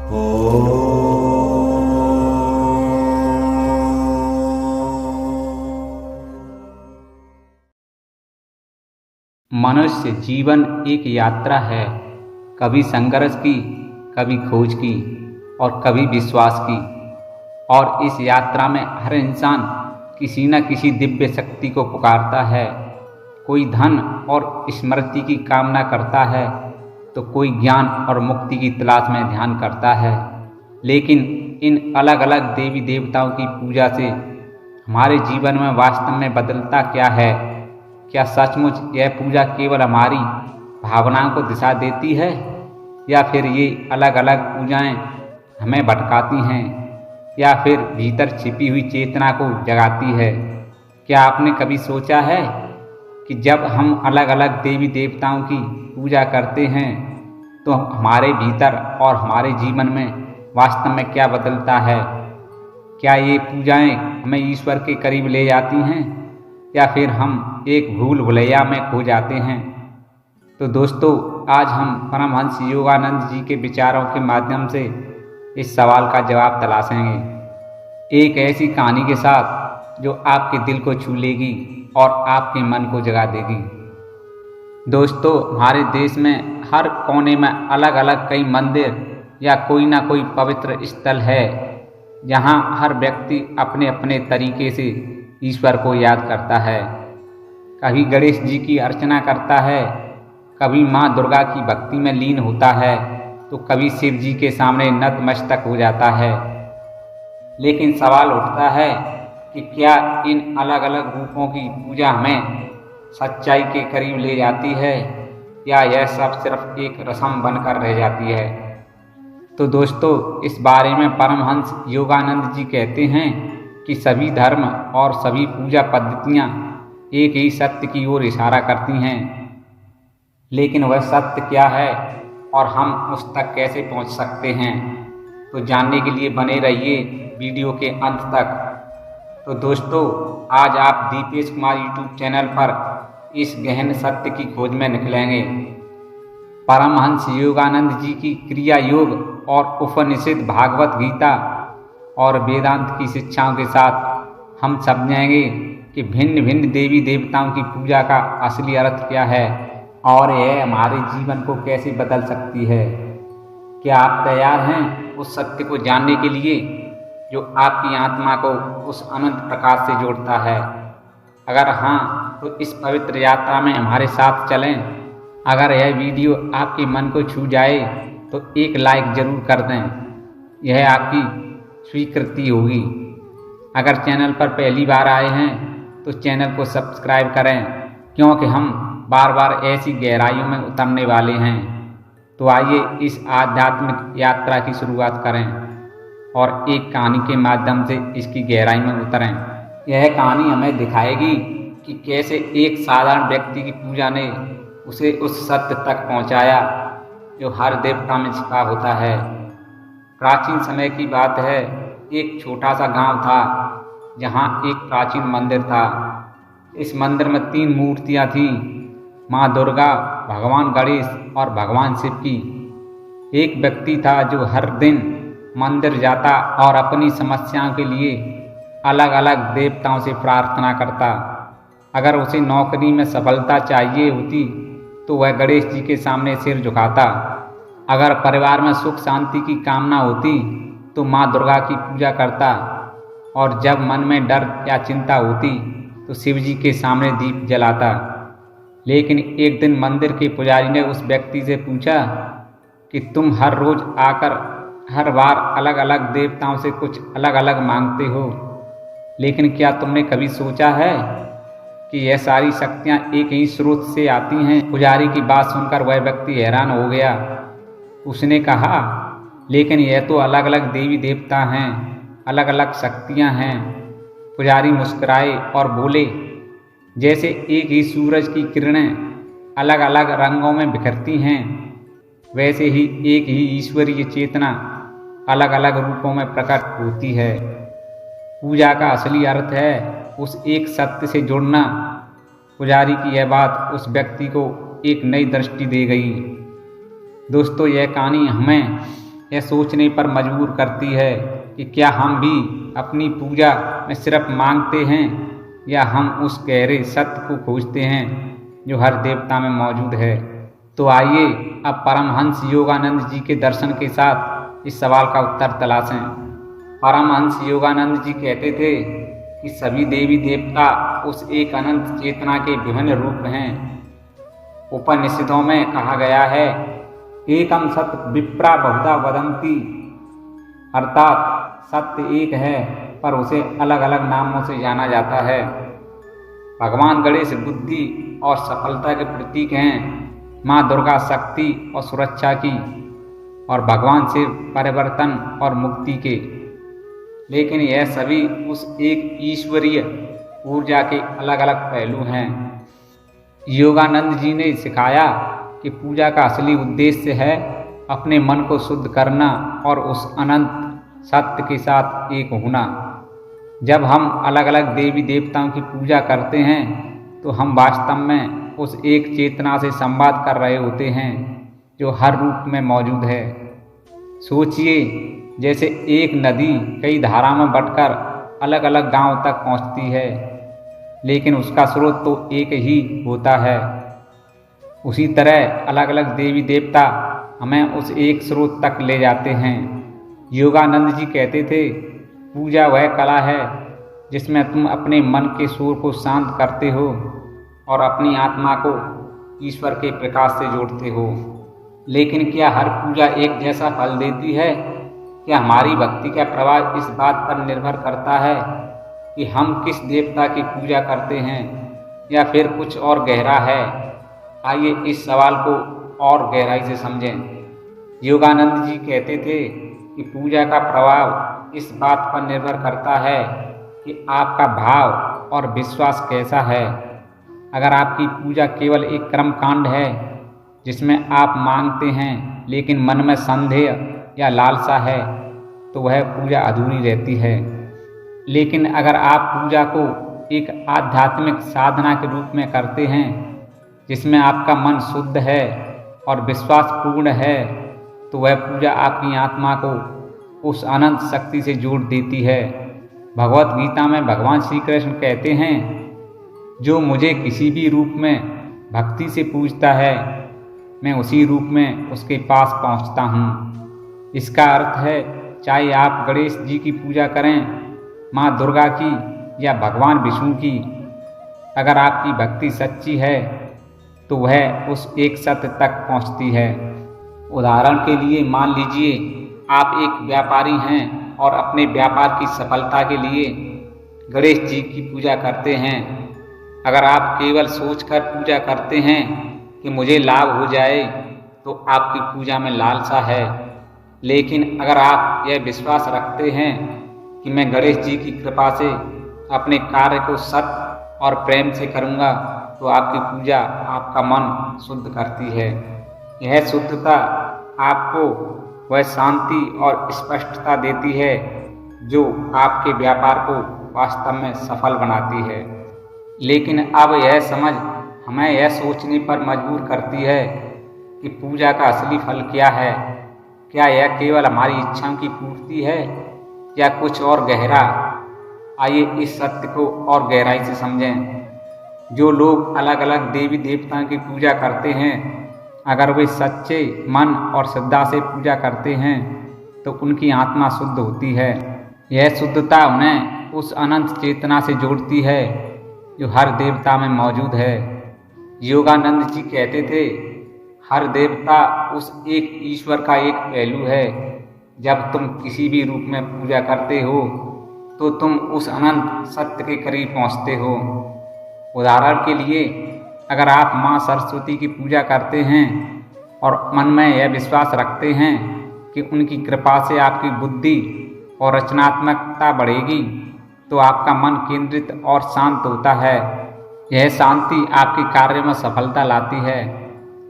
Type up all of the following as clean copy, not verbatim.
मनुष्य जीवन एक यात्रा है, कभी संघर्ष की, कभी खोज की और कभी विश्वास की। और इस यात्रा में हर इंसान किसी न किसी दिव्य शक्ति को पुकारता है। कोई धन और स्मृति की कामना करता है तो कोई ज्ञान और मुक्ति की तलाश में ध्यान करता है। लेकिन इन अलग अलग देवी देवताओं की पूजा से हमारे जीवन में वास्तव में बदलता क्या है? क्या सचमुच यह पूजा केवल हमारी भावनाओं को दिशा देती है, या फिर ये अलग अलग पूजाएं हमें भटकाती हैं, या फिर भीतर छिपी हुई चेतना को जगाती है? क्या आपने कभी सोचा है कि जब हम अलग अलग देवी देवताओं की पूजा करते हैं तो हमारे भीतर और हमारे जीवन में वास्तव में क्या बदलता है? क्या ये पूजाएं हमें ईश्वर के करीब ले जाती हैं, या फिर हम एक भूल भुलैया में खो जाते हैं? तो दोस्तों, आज हम परमहंस योगानंद जी के विचारों के माध्यम से इस सवाल का जवाब तलाशेंगे। एक ऐसी कहानी के साथ जो आपके दिल को छू लेगी और आपके मन को जगा देगी। दोस्तों, हमारे देश में हर कोने में अलग अलग कई मंदिर या कोई ना कोई पवित्र स्थल है जहाँ हर व्यक्ति अपने अपने तरीके से ईश्वर को याद करता है। कभी गणेश जी की अर्चना करता है, कभी माँ दुर्गा की भक्ति में लीन होता है, तो कभी शिव जी के सामने नतमस्तक हो जाता है। लेकिन सवाल उठता है कि क्या इन अलग अलग रूपों की पूजा हमें सच्चाई के करीब ले जाती है, या यह सब सिर्फ एक रस्म बनकर रह जाती है? तो दोस्तों, इस बारे में परमहंस योगानंद जी कहते हैं कि सभी धर्म और सभी पूजा पद्धतियाँ एक ही सत्य की ओर इशारा करती हैं। लेकिन वह सत्य क्या है और हम उस तक कैसे पहुँच सकते हैं? तो जानने के लिए बने रहिए वीडियो के अंत तक। तो दोस्तों, आज आप दीपेश कुमार यूट्यूब चैनल पर इस गहन सत्य की खोज में निकलेंगे। परमहंस योगानंद जी की क्रिया योग और उपनिषद, भागवत गीता और वेदांत की शिक्षाओं के साथ हम समझेंगे कि भिन्न भिन्न देवी देवताओं की पूजा का असली अर्थ क्या है और यह हमारे जीवन को कैसे बदल सकती है। क्या आप तैयार हैं उस सत्य को जानने के लिए जो आपकी आत्मा को उस अनंत प्रकाश से जोड़ता है? अगर हाँ, तो इस पवित्र यात्रा में हमारे साथ चलें। अगर यह वीडियो आपके मन को छू जाए तो एक लाइक ज़रूर कर दें, यह आपकी स्वीकृति होगी। अगर चैनल पर पहली बार आए हैं तो चैनल को सब्सक्राइब करें, क्योंकि हम बार बार ऐसी गहराइयों में उतरने वाले हैं। तो आइए इस आध्यात्मिक यात्रा की शुरुआत करें और एक कहानी के माध्यम से इसकी गहराई में उतरें। यह कहानी हमें दिखाएगी कि कैसे एक साधारण व्यक्ति की पूजा ने उसे उस सत्य तक पहुंचाया जो हर देवता में छिपा होता है। प्राचीन समय की बात है, एक छोटा सा गांव था जहां एक प्राचीन मंदिर था। इस मंदिर में 3 मूर्तियां थीं, माँ दुर्गा, भगवान गणेश और भगवान शिव की। एक व्यक्ति था जो हर दिन मंदिर जाता और अपनी समस्याओं के लिए अलग अलग देवताओं से प्रार्थना करता। अगर उसे नौकरी में सफलता चाहिए होती तो वह गणेश जी के सामने सिर झुकाता। अगर परिवार में सुख शांति की कामना होती तो माँ दुर्गा की पूजा करता, और जब मन में डर या चिंता होती तो शिव जी के सामने दीप जलाता। लेकिन एक दिन मंदिर के पुजारी ने उस व्यक्ति से पूछा कि तुम हर रोज आकर हर बार अलग अलग देवताओं से कुछ अलग अलग मांगते हो, लेकिन क्या तुमने कभी सोचा है कि यह सारी शक्तियाँ एक ही स्रोत से आती हैं? पुजारी की बात सुनकर वह व्यक्ति हैरान हो गया। उसने कहा, लेकिन यह तो अलग अलग देवी देवता हैं, अलग अलग शक्तियाँ हैं। पुजारी मुस्कुराए और बोले, जैसे एक ही सूरज की किरणें अलग अलग रंगों में बिखरती हैं, वैसे ही एक ही ईश्वरीय चेतना अलग अलग रूपों में प्रकट होती है। पूजा का असली अर्थ है उस एक सत्य से जुड़ना। पुजारी की यह बात उस व्यक्ति को एक नई दृष्टि दे गई। दोस्तों, यह कहानी हमें यह सोचने पर मजबूर करती है कि क्या हम भी अपनी पूजा में सिर्फ मांगते हैं या हम उस गहरे सत्य को खोजते हैं जो हर देवता में मौजूद है। तो आइए अब परमहंस योगानंद जी के दर्शन के साथ इस सवाल का उत्तर तलाशें। परमहंस योगानंद जी कहते थे कि सभी देवी देवता उस एक अनंत चेतना के विभिन्न रूप हैं। उपनिषदों में कहा गया है, एकम सत्य विप्रा बहुधा वदंती, अर्थात सत्य एक है पर उसे अलग अलग नामों से जाना जाता है। भगवान गणेश बुद्धि और सफलता के प्रतीक हैं, माँ दुर्गा शक्ति और सुरक्षा की, और भगवान शिव परिवर्तन और मुक्ति के। लेकिन यह सभी उस एक ईश्वरीय ऊर्जा के अलग अलग पहलू हैं। योगानंद जी ने सिखाया कि पूजा का असली उद्देश्य है अपने मन को शुद्ध करना और उस अनंत सत्य के साथ एक होना। जब हम अलग अलग देवी देवताओं की पूजा करते हैं तो हम वास्तव में उस एक चेतना से संवाद कर रहे होते हैं जो हर रूप में मौजूद है। सोचिए, जैसे एक नदी कई धाराओं में बटकर अलग अलग गांव तक पहुंचती है, लेकिन उसका स्रोत तो एक ही होता है। उसी तरह अलग अलग देवी देवता हमें उस एक स्रोत तक ले जाते हैं। योगानंद जी कहते थे, पूजा वह कला है जिसमें तुम अपने मन के शोर को शांत करते हो और अपनी आत्मा को ईश्वर के प्रकाश से जोड़ते हो। लेकिन क्या हर पूजा एक जैसा फल देती है? क्या हमारी भक्ति का प्रभाव इस बात पर निर्भर करता है कि हम किस देवता की पूजा करते हैं या फिर कुछ और गहरा है? आइए इस सवाल को और गहराई से समझें। योगानंद जी कहते थे कि पूजा का प्रभाव इस बात पर निर्भर करता है कि आपका भाव और विश्वास कैसा है। अगर आपकी पूजा केवल एक कर्म कांड है जिसमें आप मांगते हैं लेकिन मन में संदेह या लालसा है, तो वह पूजा अधूरी रहती है। लेकिन अगर आप पूजा को एक आध्यात्मिक साधना के रूप में करते हैं जिसमें आपका मन शुद्ध है और विश्वास पूर्ण है, तो वह पूजा आपकी आत्मा को उस अनंत शक्ति से जोड़ देती है। भगवत गीता में भगवान श्री कृष्ण कहते हैं, जो मुझे किसी भी रूप में भक्ति से पूजता है, मैं उसी रूप में उसके पास पहुंचता हूं। इसका अर्थ है, चाहे आप गणेश जी की पूजा करें, माँ दुर्गा की या भगवान विष्णु की, अगर आपकी भक्ति सच्ची है तो वह उस एक सत्य तक पहुंचती है। उदाहरण के लिए मान लीजिए आप एक व्यापारी हैं और अपने व्यापार की सफलता के लिए गणेश जी की पूजा करते हैं। अगर आप केवल सोचकर पूजा करते हैं कि मुझे लाभ हो जाए, तो आपकी पूजा में लालसा है। लेकिन अगर आप यह विश्वास रखते हैं कि मैं गणेश जी की कृपा से अपने कार्य को सत्य और प्रेम से करूँगा, तो आपकी पूजा आपका मन शुद्ध करती है। यह शुद्धता आपको वह शांति और स्पष्टता देती है जो आपके व्यापार को वास्तव में सफल बनाती है। लेकिन अब यह समझ हमें यह सोचने पर मजबूर करती है कि पूजा का असली फल क्या है। क्या यह केवल हमारी इच्छाओं की पूर्ति है या कुछ और गहरा? आइए इस सत्य को और गहराई से समझें। जो लोग अलग अलग देवी देवताओं की पूजा करते हैं, अगर वे सच्चे मन और श्रद्धा से पूजा करते हैं तो उनकी आत्मा शुद्ध होती है। यह शुद्धता उन्हें उस अनंत चेतना से जोड़ती है जो हर देवता में मौजूद है। योगानंद जी कहते थे, हर देवता उस एक ईश्वर का एक पहलू है। जब तुम किसी भी रूप में पूजा करते हो तो तुम उस अनंत सत्य के करीब पहुँचते हो। उदाहरण के लिए, अगर आप माँ सरस्वती की पूजा करते हैं और मन में यह विश्वास रखते हैं कि उनकी कृपा से आपकी बुद्धि और रचनात्मकता बढ़ेगी, तो आपका मन केंद्रित और शांत होता है। यह शांति आपके कार्य में सफलता लाती है।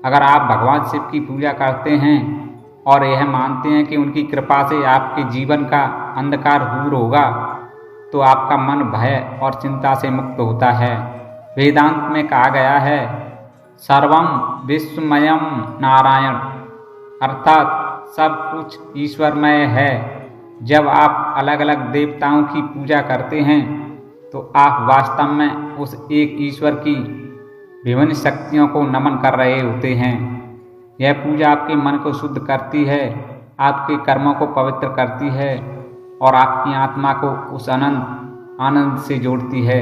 अगर आप भगवान शिव की पूजा करते हैं और यह मानते हैं कि उनकी कृपा से आपके जीवन का अंधकार दूर होगा, तो आपका मन भय और चिंता से मुक्त होता है। वेदांत में कहा गया है, सर्वम विश्वमयम नारायण, अर्थात सब कुछ ईश्वरमय है। जब आप अलग अलग देवताओं की पूजा करते हैं तो आप वास्तव में उस एक ईश्वर की विभिन्न शक्तियों को नमन कर रहे होते हैं। यह पूजा आपके मन को शुद्ध करती है, आपके कर्मों को पवित्र करती है और आपकी आत्मा को उस अनंत आनंद से जोड़ती है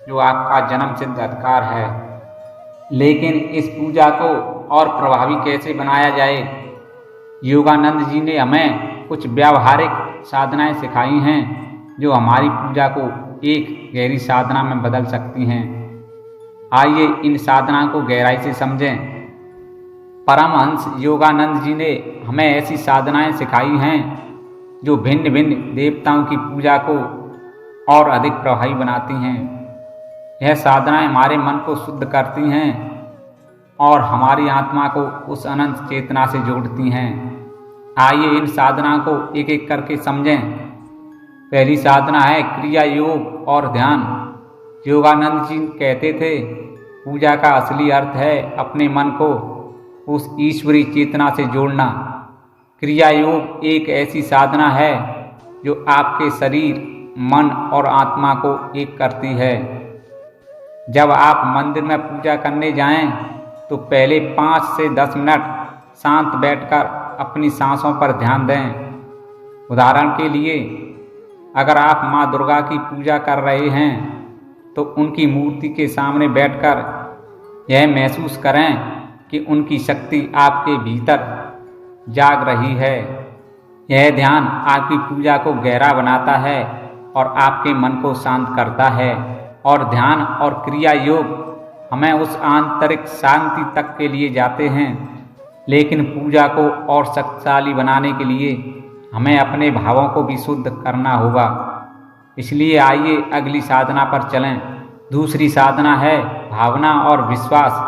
जो आपका जन्म सिद्ध अधिकार है। लेकिन इस पूजा को और प्रभावी कैसे बनाया जाए? योगानंद जी ने हमें कुछ व्यावहारिक साधनाएं सिखाई हैं जो हमारी पूजा को एक गहरी साधना में बदल सकती हैं। आइए इन साधना को गहराई से समझें। परमहंस योगानंद जी ने हमें ऐसी साधनाएं सिखाई हैं जो भिन्न भिन्न देवताओं की पूजा को और अधिक प्रभावी बनाती हैं। यह साधनाएं हमारे मन को शुद्ध करती हैं और हमारी आत्मा को उस अनंत चेतना से जोड़ती हैं। आइए इन साधना को एक एक करके समझें। पहली साधना है क्रिया योग और ध्यान। योगानंद जी कहते थे, पूजा का असली अर्थ है अपने मन को उस ईश्वरी चेतना से जोड़ना। क्रिया योग एक ऐसी साधना है जो आपके शरीर, मन और आत्मा को एक करती है। जब आप मंदिर में पूजा करने जाएं तो पहले 5 से 10 मिनट शांत बैठकर अपनी सांसों पर ध्यान दें। उदाहरण के लिए, अगर आप माँ दुर्गा की पूजा कर रहे हैं तो उनकी मूर्ति के सामने बैठकर यह महसूस करें कि उनकी शक्ति आपके भीतर जाग रही है। यह ध्यान आपकी पूजा को गहरा बनाता है और आपके मन को शांत करता है। और ध्यान और क्रिया योग हमें उस आंतरिक शांति तक के लिए जाते हैं, लेकिन पूजा को और शक्तिशाली बनाने के लिए हमें अपने भावों को भी शुद्ध करना होगा। इसलिए आइए अगली साधना पर चलें। दूसरी साधना है भावना और विश्वास।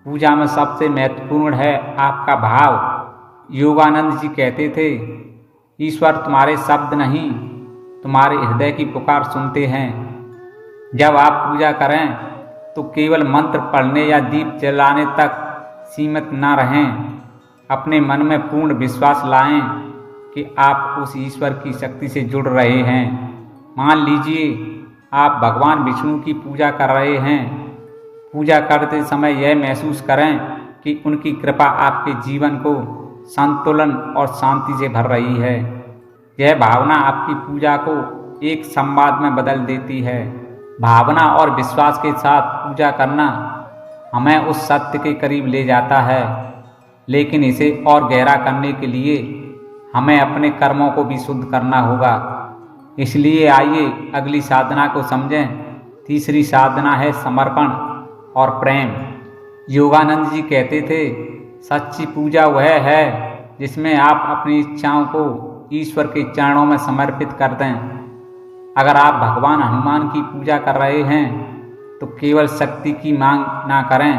पूजा में सबसे महत्वपूर्ण है आपका भाव। योगानंद जी कहते थे, ईश्वर तुम्हारे शब्द नहीं, तुम्हारे हृदय की पुकार सुनते हैं। जब आप पूजा करें तो केवल मंत्र पढ़ने या दीप जलाने तक सीमित न रहें। अपने मन में पूर्ण विश्वास लाएं कि आप उस ईश्वर की शक्ति से जुड़ रहे हैं। मान लीजिए आप भगवान विष्णु की पूजा कर रहे हैं। पूजा करते समय यह महसूस करें कि उनकी कृपा आपके जीवन को संतुलन और शांति से भर रही है। यह भावना आपकी पूजा को एक संवाद में बदल देती है। भावना और विश्वास के साथ पूजा करना हमें उस सत्य के करीब ले जाता है, लेकिन इसे और गहरा करने के लिए हमें अपने कर्मों को भी शुद्ध करना होगा। इसलिए आइए अगली साधना को समझें। तीसरी साधना है समर्पण और प्रेम। योगानंद जी कहते थे, सच्ची पूजा वह है जिसमें आप अपनी इच्छाओं को ईश्वर के चरणों में समर्पित कर दें। अगर आप भगवान हनुमान की पूजा कर रहे हैं तो केवल शक्ति की मांग ना करें।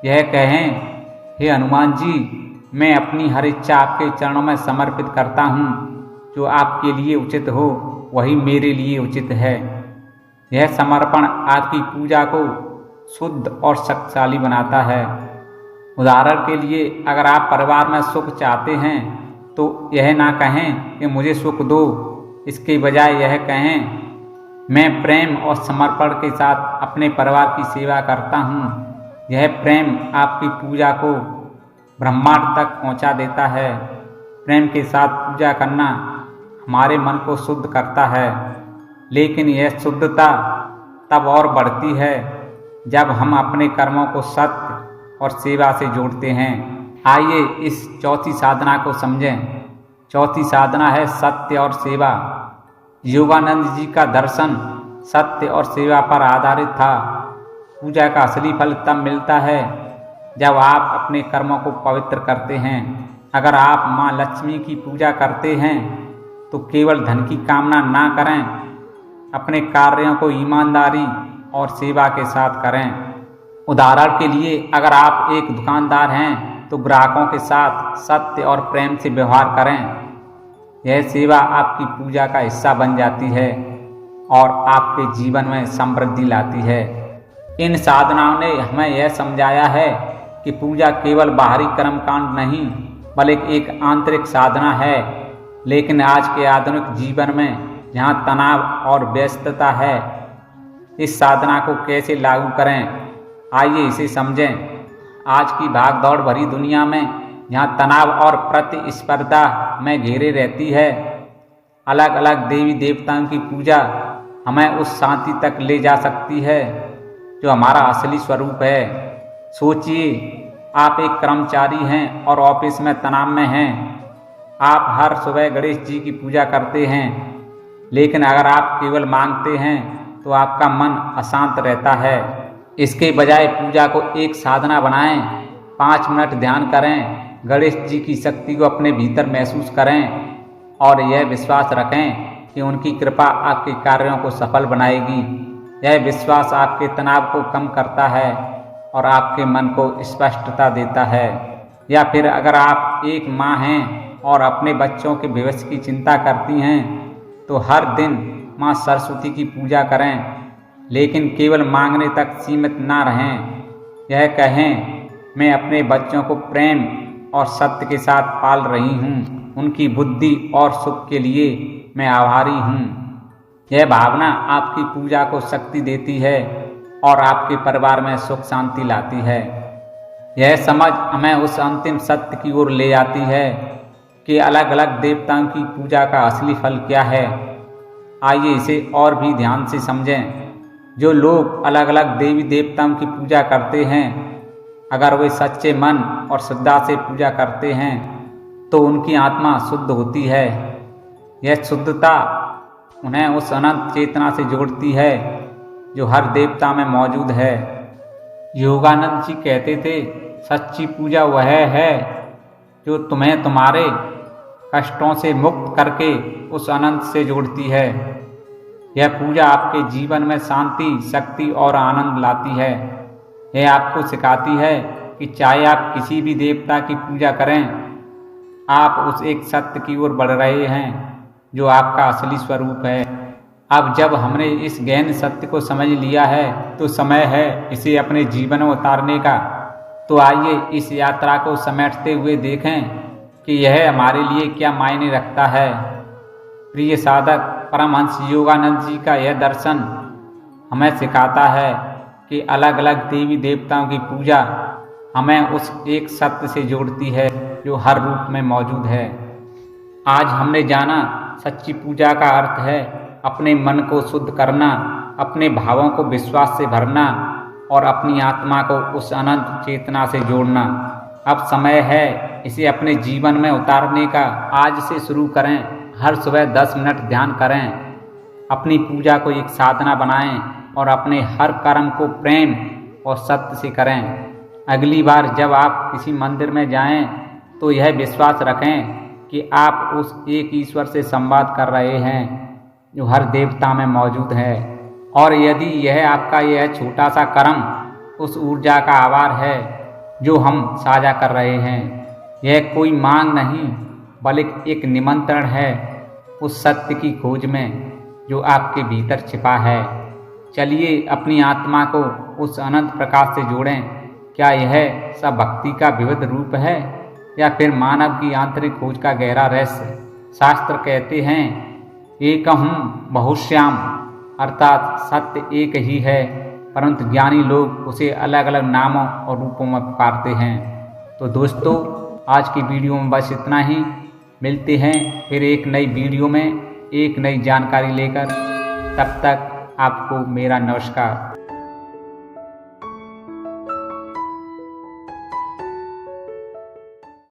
यह कहें, हे हनुमान जी, मैं अपनी हर इच्छा आपके चरणों में समर्पित करता हूँ। जो आपके लिए उचित हो वही मेरे लिए उचित है। यह समर्पण आपकी पूजा को शुद्ध और शक्तिशाली बनाता है। उदाहरण के लिए, अगर आप परिवार में सुख चाहते हैं तो यह ना कहें कि मुझे सुख दो, इसके बजाय यह कहें, मैं प्रेम और समर्पण के साथ अपने परिवार की सेवा करता हूँ। यह प्रेम आपकी पूजा को ब्रह्मांड तक पहुँचा देता है। प्रेम के साथ पूजा करना हमारे मन को शुद्ध करता है, लेकिन यह शुद्धता तब और बढ़ती है जब हम अपने कर्मों को सत्य और सेवा से जोड़ते हैं। आइए इस चौथी साधना को समझें। चौथी साधना है सत्य और सेवा। योगानंद जी का दर्शन सत्य और सेवा पर आधारित था। पूजा का असली फल तब मिलता है जब आप अपने कर्मों को पवित्र करते हैं। अगर आप माँ लक्ष्मी की पूजा करते हैं तो केवल धन की कामना ना करें, अपने कार्यों को ईमानदारी और सेवा के साथ करें। उदाहरण के लिए, अगर आप एक दुकानदार हैं तो ग्राहकों के साथ सत्य और प्रेम से व्यवहार करें। यह सेवा आपकी पूजा का हिस्सा बन जाती है और आपके जीवन में समृद्धि लाती है। इन साधनाओं ने हमें यह समझाया है कि पूजा केवल बाहरी कर्मकांड नहीं बल्कि एक आंतरिक साधना है। लेकिन आज के आधुनिक जीवन में जहाँ तनाव और व्यस्तता है, इस साधना को कैसे लागू करें, आइए इसे समझें। आज की भाग दौड़ भरी दुनिया में जहाँ तनाव और प्रतिस्पर्धा में घेरे रहती है, अलग अलग देवी देवताओं की पूजा हमें उस शांति तक ले जा सकती है जो हमारा असली स्वरूप है। सोचिए, आप एक कर्मचारी हैं और ऑफिस में तनाव में हैं। आप हर सुबह गणेश जी की पूजा करते हैं, लेकिन अगर आप केवल मांगते हैं तो आपका मन अशांत रहता है। इसके बजाय पूजा को एक साधना बनाएं। 5 मिनट ध्यान करें, गणेश जी की शक्ति को अपने भीतर महसूस करें और यह विश्वास रखें कि उनकी कृपा आपके कार्यों को सफल बनाएगी। यह विश्वास आपके तनाव को कम करता है और आपके मन को स्पष्टता देता है। या फिर अगर आप एक माँ हैं और अपने बच्चों के भविष्य की चिंता करती हैं, तो हर दिन माँ सरस्वती की पूजा करें, लेकिन केवल मांगने तक सीमित ना रहें। यह कहें, मैं अपने बच्चों को प्रेम और सत्य के साथ पाल रही हूँ, उनकी बुद्धि और सुख के लिए मैं आभारी हूँ। यह भावना आपकी पूजा को शक्ति देती है और आपके परिवार में सुख शांति लाती है। यह समझ हमें उस अंतिम सत्य की ओर ले जाती है कि अलग अलग देवताओं की पूजा का असली फल क्या है। आइए इसे और भी ध्यान से समझें। जो लोग अलग अलग देवी देवताओं की पूजा करते हैं, अगर वे सच्चे मन और श्रद्धा से पूजा करते हैं तो उनकी आत्मा शुद्ध होती है। यह शुद्धता उन्हें उस अनंत चेतना से जोड़ती है जो हर देवता में मौजूद है। योगानंद जी कहते थे, सच्ची पूजा वह है जो तुम्हें तुम्हारे कष्टों से मुक्त करके उस अनंत से जोड़ती है। यह पूजा आपके जीवन में शांति, शक्ति और आनंद लाती है। यह आपको सिखाती है कि चाहे आप किसी भी देवता की पूजा करें, आप उस एक सत्य की ओर बढ़ रहे हैं जो आपका असली स्वरूप है। अब जब हमने इस गहन सत्य को समझ लिया है तो समय है इसे अपने जीवन में उतारने का। तो आइए इस यात्रा को समेटते हुए देखें कि यह हमारे लिए क्या मायने रखता है। प्रिय साधक, परमहंस योगानंद जी का यह दर्शन हमें सिखाता है कि अलग अलग देवी देवताओं की पूजा हमें उस एक सत्य से जोड़ती है जो हर रूप में मौजूद है। आज हमने जाना, सच्ची पूजा का अर्थ है अपने मन को शुद्ध करना, अपने भावों को विश्वास से भरना और अपनी आत्मा को उस अनंत चेतना से जोड़ना। अब समय है इसे अपने जीवन में उतारने का। आज से शुरू करें। हर सुबह 10 मिनट ध्यान करें, अपनी पूजा को एक साधना बनाएं और अपने हर कर्म को प्रेम और सत्य से करें। अगली बार जब आप किसी मंदिर में जाएं तो यह विश्वास रखें कि आप उस एक ईश्वर से संवाद कर रहे हैं जो हर देवता में मौजूद है। और यदि यह आपका यह छोटा सा कर्म उस ऊर्जा का आभार है जो हम साझा कर रहे हैं, यह कोई मांग नहीं बल्कि एक निमंत्रण है उस सत्य की खोज में जो आपके भीतर छिपा है। चलिए अपनी आत्मा को उस अनंत प्रकाश से जोड़ें। क्या यह सब भक्ति का विविध रूप है या फिर मानव की आंतरिक खोज का गहरा रहस्य? शास्त्र कहते हैं, एकहं बहुश्याम, अर्थात सत्य एक ही है, परंतु ज्ञानी लोग उसे अलग अलग नामों और रूपों में पुकारते हैं। तो दोस्तों, आज की वीडियो में बस इतना ही। मिलते हैं फिर एक नई वीडियो में एक नई जानकारी लेकर। तब तक आपको मेरा नमस्कार।